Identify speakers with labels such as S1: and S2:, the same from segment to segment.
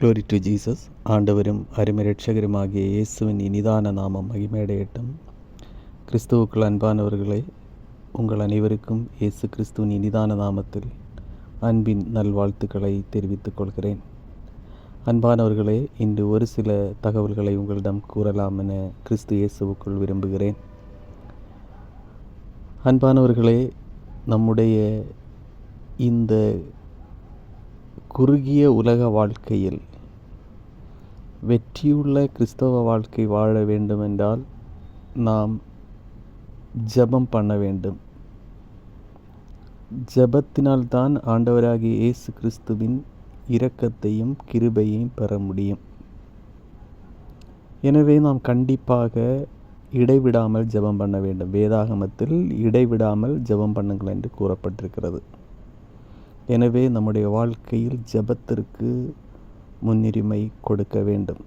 S1: Glory to Jesus. ஆண்டவரும் அருமை இயேசுவின் இனிதான நாமம் மகிமையடையட்டும். கிறிஸ்துவுக்குள் அன்பானவர்களே, உங்கள் அனைவருக்கும் இயேசு கிறிஸ்துவின் இனிதான நாமத்தில் அன்பின் நல்வாழ்த்துக்களை தெரிவித்துக் கொள்கிறேன். அன்பானவர்களே, இன்று ஒரு சில தகவல்களை உங்களிடம் கூறலாம் என கிறிஸ்து இயேசுவுக்குள் விரும்புகிறேன். அன்பானவர்களே, நம்முடைய இந்த குறுகிய உலக வாழ்க்கையில் வெற்றியுள்ள கிறிஸ்தவ வாழ்க்கை வாழ வேண்டுமென்றால் நாம் ஜெபம் பண்ண வேண்டும். ஜெபத்தினால்தான் ஆண்டவராகிய இயேசு கிறிஸ்துவின் இரக்கத்தையும் கிருபையையும் பெற முடியும். எனவே நாம் கண்டிப்பாக இடைவிடாமல் ஜெபம் பண்ண வேண்டும். வேதாகமத்தில் இடைவிடாமல் ஜெபம் பண்ணுங்கள் என்று கூறப்பட்டிருக்கிறது. எனவே நம்முடைய வாழ்க்கையில் ஜெபத்திற்கு முன்னுரிமை கொடுக்க வேண்டும்.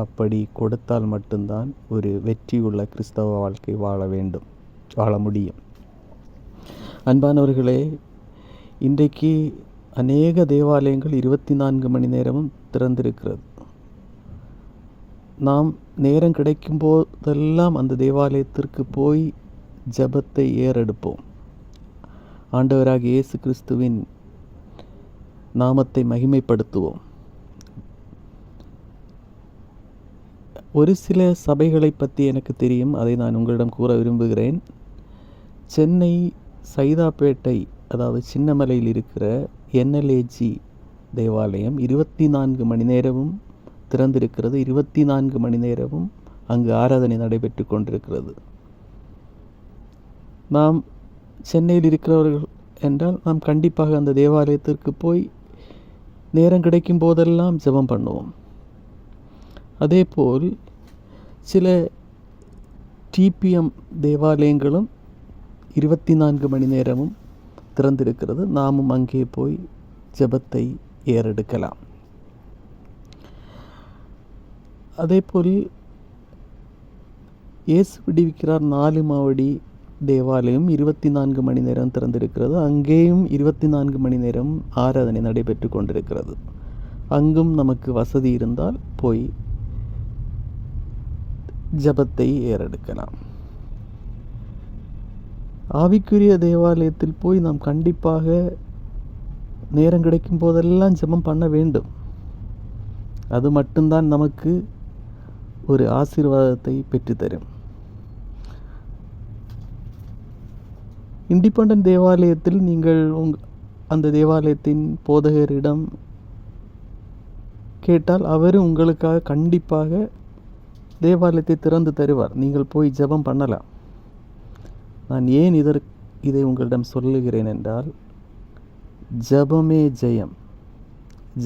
S1: அப்படி கொடுத்தால் மட்டும்தான் ஒரு வெற்றியுள்ள கிறிஸ்தவ வாழ்க்கை வாழ முடியும். அன்பானவர்களே, இன்றைக்கு அநேக தேவாலயங்கள் 24 மணி நேரமும் திறந்திருக்கிறது. நாம் நேரம் கிடைக்கும் போதெல்லாம் அந்த தேவாலயத்திற்கு போய் ஜெபத்தை ஏறெடுப்போம். ஆண்டவராகிய இயேசு கிறிஸ்துவின் நாமத்தை மகிமைப்படுத்துவோம். ஒரு சில சபைகளை பற்றி எனக்கு தெரியும், அதை நான் உங்களிடம் கூற விரும்புகிறேன். சென்னை சைதாப்பேட்டை, அதாவது சின்னமலையில் இருக்கிற NLAG தேவாலயம் 24 மணி நேரமும் திறந்திருக்கிறது. 24 மணி நேரமும் அங்கு ஆராதனை நடைபெற்று கொண்டிருக்கிறது. நாம் சென்னையில் இருக்கிறவர்கள் என்றால் நாம் கண்டிப்பாக அந்த தேவாலயத்திற்கு போய் நேரம் கிடைக்கும் போதெல்லாம் ஜெபம் பண்ணுவோம். அதேபோல் சில TPM தேவாலயங்களும் 24 மணி நேரமும் திறந்திருக்கிறது. நாமும் அங்கே போய் ஜெபத்தை ஏறெடுக்கலாம். அதேபோல் இயேசு விடுவிக்கிறார் 4 மாவடி தேவாலயம் 24 மணி நேரம் திறந்திருக்கிறது. அங்கேயும் 24 மணி நேரம் ஆராதனை நடைபெற்று கொண்டிருக்கிறது. அங்கும் நமக்கு வசதி இருந்தால் போய் ஜெபத்தை ஏறெடுக்கலாம். ஆவிக்குரிய தேவாலயத்தில் போய் நாம் கண்டிப்பாக நேரம் கிடைக்கும் போதெல்லாம் ஜெபம் பண்ண வேண்டும். அது மட்டும்தான் நமக்கு ஒரு ஆசீர்வாதத்தை பெற்றுத்தரும். இண்டிபெண்டன்ட் தேவாலயத்தில் நீங்கள் அந்த தேவாலயத்தின் போதகரிடம் கேட்டால் அவரும் உங்களுக்காக கண்டிப்பாக தேவாலயத்தை திறந்து தருவார். நீங்கள் போய் ஜெபம் பண்ணலாம். நான் ஏன் இதை உங்களிடம் சொல்லுகிறேன் என்றால், ஜெபமே ஜெயம்.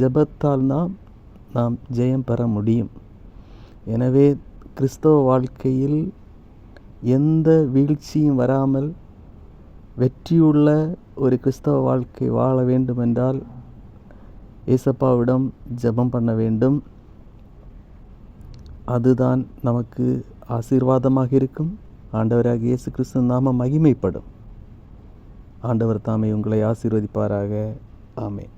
S1: ஜெபத்தால் நாம் ஜெயம் பெற முடியும். எனவே கிறிஸ்தவ வாழ்க்கையில் எந்த வீழ்ச்சியும் வராமல் வெற்றியுள்ள ஒரு கிறிஸ்தவ வாழ்க்கை வாழ வேண்டுமென்றால் ஏசப்பாவிடம் ஜெபம் பண்ண வேண்டும். அதுதான் நமக்கு ஆசீர்வாதமாக இருக்கும். ஆண்டவராகிய இயேசு கிறிஸ்து நாமம் மகிமைப்படும். ஆண்டவர் தாமே உங்களை ஆசீர்வதிப்பாராக. ஆமென்.